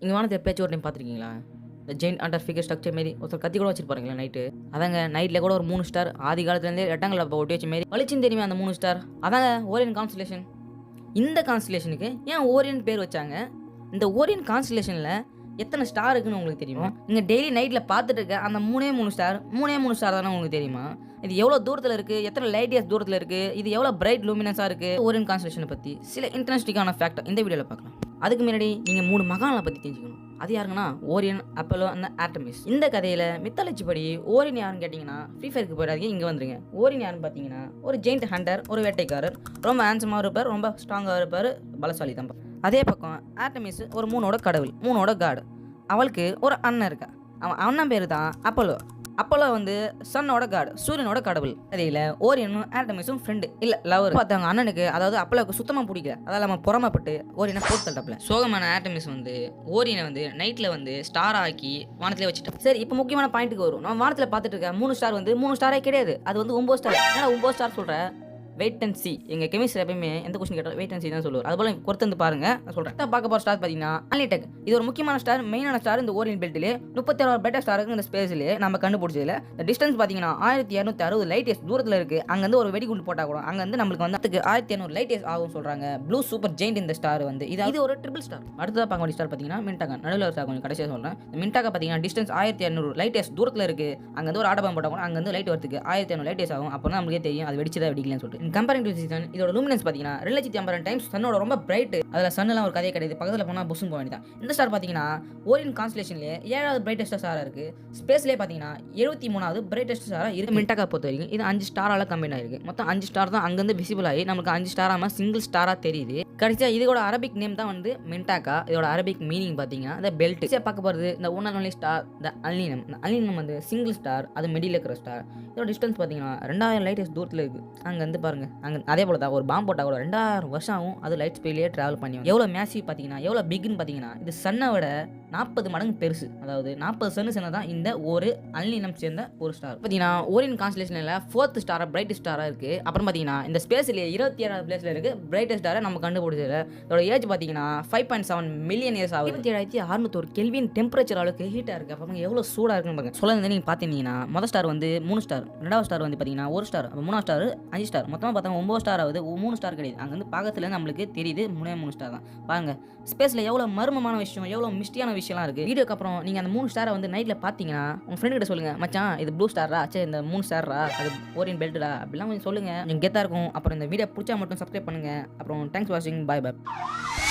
இங்கே வானத்தை எப்பயாச்சும் ஒரு டைம் பார்த்துருக்கீங்களா? இந்த ஜெயின் அண்டர் ஃபிகர் ஸ்ட்ரக்சர் மாரி ஒருத்தர் கத்தி கூட வச்சிருப்பாருங்களா நைட்டு. அதாங்க நைட்டில் கூட ஒரு 3 ஸ்டார் ஆதி காலத்துலேருந்தே ரெக்டாங்கிள் ஒட்டி வச்ச மாரி பளிச்சுன்னு தெரியுமே அந்த 3 ஸ்டார். அதாங்க ஓரியன் கான்ஸ்டலேஷன். இந்த கான்ஸ்டலேஷனுக்கு ஏன் ஓரியன் பேர் வச்சாங்க? இந்த ஓரியன் கான்ஸ்டலேஷனில் எத்தனை ஸ்டார் இருக்குன்னு உங்களுக்கு தெரியுமா? நீங்கள் டெய்லி நைட்டில் பார்த்துட்டு இருக்க அந்த 3 ஸ்டார் தானே உங்களுக்கு தெரியுமா? இது எவ்வளோ தூரத்தில் இருக்குது, எத்தனை லைட் இயர்ஸ் தூரத்தில் இருக்குது, இது எவ்வளோ பிரைட் லூமினஸாக இருக்குது. ஓரியன் கான்ஸ்டலேஷனை பற்றி சில இன்ட்ரெஸ்டிங்கான ஃபேக்ட் இந்த வீடியோவில் பார்க்கலாம். அதுக்கு முன்னாடி நீங்கள் 3 மகான்களை பற்றி தெரிஞ்சுக்கணும். அது யாருங்கன்னா ஓரியன், அப்போலோ அந்த ஆர்டமிஸ். இந்த கதையில் மித்தாலஜி படி ஓரியன் யாருன்னு கேட்டிங்கன்னா ஃப்ரீ ஃபயருக்கு போயிடாதீங்க, இங்கே வந்துருங்க. ஓரியன் யாருன்னு பார்த்தீங்கன்னா ஒரு ஜெயிண்ட் ஹண்டர், ஒரு வேட்டைக்காரர், ரொம்ப ஹேண்ட்ஸமாக இருப்பார், ரொம்ப ஸ்ட்ராங்காக இருப்பார், பலசாலி தான். அதே பக்கம் ஆர்டமிஸ் ஒரு 3ஓட கடவுள், 3ஓட காடு. அவளுக்கு ஒரு அண்ணன் இருக்கா. அவன் அண்ணன் பேர் தான் அப்போலோ. அப்போலோ வந்து சன்னோட காடு, சூரியனோட கடவுள். தெரியல ஓரியனும் ஆர்டமிஸும் ஃப்ரெண்டு இல்லை லவர். பார்த்தவங்க அண்ணனுக்கு அதாவது அப்போலோவுக்கு சுத்தமாக பிடிக்கல. அதாவது நம்ம புறமப்பட்டு ஓரியனை போட்டு தள்ளப்பல. சோகமான ஆர்டமிஸ் வந்து ஓரியனை வந்து நைட்டில் வந்து ஸ்டார் ஆக்கி வானத்திலே வச்சுட்டோம். சரி, இப்போ முக்கியமான பாயிண்ட்டுக்கு வரும். நம்ம வானத்தில் பார்த்துட்டு இருக்க 3 ஸ்டார் வந்து 3 ஸ்டாரே கிடையாது. அது வந்து 9 ஸ்டார். ஏன்னா 9 ஸ்டார் சொல்கிற வெயிட் அண்ட் சி. எங்கள் கெமிஸ்ட்ரி எப்பயுமே எந்த கொஸ்டின் கேட்டாலும் வெயிட் அண்ட் சி தான் சொல்லுவார். அதுபோல் பொறுத்து வந்து பாருங்க. நான் சொல்கிறேன். பார்க்க போகிற ஸ்டார் பார்த்தீங்கன்னா அன்லிடெக். இது ஒரு முக்கியமான ஸ்டார், மெயினான ஸ்டார். இந்த ஓரியன் பெல்ட்டிலே 36 பெட்டர் ஸ்டார் இருக்குது இந்த ஸ்பேஸில் நம்ம கண்டுபிடிச்சதில். இந்த டிஸ்டன்ஸ் பார்த்தீங்கன்னா 1260 லைட் இயர்ஸ் தூரத்தில் இருக்குது. அங்கேருந்து ஒரு வெடிகுண்டு போட்டால் கூட அங்கேருந்து நம்மளுக்கு வந்து 1200 லைட் இயர்ஸ் ஆகும் சொல்கிறாங்க. ப்ளூ சூப்பர் ஜெயிண்ட் இந்த ஸ்டார் வந்து இது ஒரு ட்ரிபிள் ஸ்டார். அடுத்ததாக பார்க்க வேண்டிய ஸ்டார் பார்த்தீங்கன்னா மின்டாகா. நடுவில் ஒரு ஸ்டார் கொஞ்சம் கடைசியாக சொல்கிறேன். இந்த மின்டாகா பார்த்தீங்கன்னா டிஸ்டன்ஸ் 1200 லைட் இயர்ஸ் தூரத்தில் இருக்குது. அங்கேருந்து ஒரு ஆடபம் போட்டால் கூட அங்கேருந்து லைட் வரதுக்கு 1200 லைட் இயர்ஸ் ஆகும். அப்போ தான் நம்மளுக்கே தெரியும் அது வெடிச்சதா வெடிக்கலன்னு சொல்லிட்டு. கம்பேரிங் டு சீசன் இதோட லூமினன்ஸ் பார்த்தீங்கன்னா 250 டைம்ஸ் சன்னோட ரொம்ப பிரைட். அதில் சன்னெல்லாம் ஒரு கதையை கிடையாது. பக்கத்தில் போனால் புஷும் போக வேண்டியதான். இந்த ஸ்டார் பார்த்தீங்கன்னா ஓரியன் கான்ஸ்டலேஷன்லேயே 7வது பிரைட்டஸ்ட் ஸ்டாராக இருக்குது. ஸ்பேஸ்லேயே பார்த்தீங்கன்னா 73வது பிரைட்டஸ்ட் ஸ்டாராக இருக்குது. மின்டாகா பொறுத்த வரைக்கும் இது 5 ஸ்டாரால் கம்பைன் ஆயிருக்கு. மொத்தம் 5 ஸ்டார் தான் அங்கேருந்து விசிபிள் ஆகி நமக்கு 5 ஸ்டாராக சிங்கிள் ஸ்டாராக தெரியுது. கடைசியாக இதோட அரபிக் நேம் தான் வந்து மின்டாகா. இதோட அரபிக் மீனிங் பார்த்தீங்கன்னா இந்த பெல்ட். பார்க்க போகிறது இந்த ஒன் அண்ட் ஒன்லி ஸ்டார் இந்த அல்னினம். இந்த அல்னினம் வந்து சிங்கிள் ஸ்டார், அது மிடில் இருக்கிற ஸ்டார். இதோட டிஸ்டன்ஸ் பார்த்தீங்கன்னா 2000 லைட் இயர்ஸ் தூரத்தில் இருக்குது. அங்கேருந்து பாருங்கள். அங்கே அதே போல தான் ஒரு பாம்பு போட்டால் கூட 2000 வருஷம் ஆகும். அது லைட் ஸ்பீட்லேயே ட்ராவல் பண்ணி எவ்வளோ மேசிவ் பார்த்தீங்கன்னா, எவ்வளோ பிக்னு பார்த்தீங்கன்னா இது சன்னை விட 40 மடங்கு பெருசு. அதாவது 40 சன்னு சேர்ந்தா தான் இந்த ஒரு அல்னினம் சேர்ந்த ஒரு ஸ்டார். பார்த்தீங்கன்னா ஓரியன் கான்ஸ்டலேஷனில் 4th ஸ்டாராக பிரைட் ஸ்டாராக இருக்குது. அப்புறம் பார்த்தீங்கன்னா இந்த ஸ்பேஸ்லேயே 27வது பிளேஸில் இருக்குது பிரைட் ஸ்டாரை நம்ம கண்டுபிடிச்சது. இதோட ஏஜ் பார்த்தீங்கன்னா 5.7 மில்லியன் இயர்ஸ் ஆகுது. 27,601 கெல்வின் டெம்பரேச்சர் அளவுக்கு ஹீட்டாக இருக்குது. அப்போ எவ்வளோ சூடாக இருக்குன்னு பாருங்க. சொல்லுங்க, நீங்கள் பார்த்தீங்கன்னா மொதல் ஸ்டார் வந்து 3 ஸ்டார், 2வது ஸ்டார் வந்து பார்த்தீங்கன்னா 1 ஸ்டார், 3வது ஸ்டார் 5 ஸ்டார், மொத்தமாக பார்த்தா 9 ஸ்டார் ஆகுது. 3 ஸ்டார் கிடையாது. அங்கே வந்து பாகத்தில் நம்மளுக்கு தெரியுது 3 ஸ்டார் தான். பாருங்க ஸ்பேஸில் எவ்வளோ மர்மமான விஷயம், எவ்வளோ மிஸ்டியான விஷயம்லாம் இருக்குது. வீடியோக்கு அப்புறம் நீங்கள் அந்த 3 ஸ்டாரை வந்து நைட்டில் பார்த்தீங்கன்னா உங்கள் ஃப்ரெண்டு கிட்ட சொல்லுங்கள், மச்சான் இது ப்ளூ ஸ்டாரா, சரி இந்த 3 ஸ்டாரா, அது ஓரியன் பெல்ட்டா அப்படிலாம் கொஞ்சம் சொல்லுங்கள். கொஞ்சம் கெத்தாக இருக்கும். அப்புறம் இந்த வீடியோ பிடிச்சா மட்டும் சப்ஸ்கிரைப் பண்ணுங்கள். அப்புறம் தேங்க்ஸ் ஃபார் வாட்சிங். பாய் பாய்.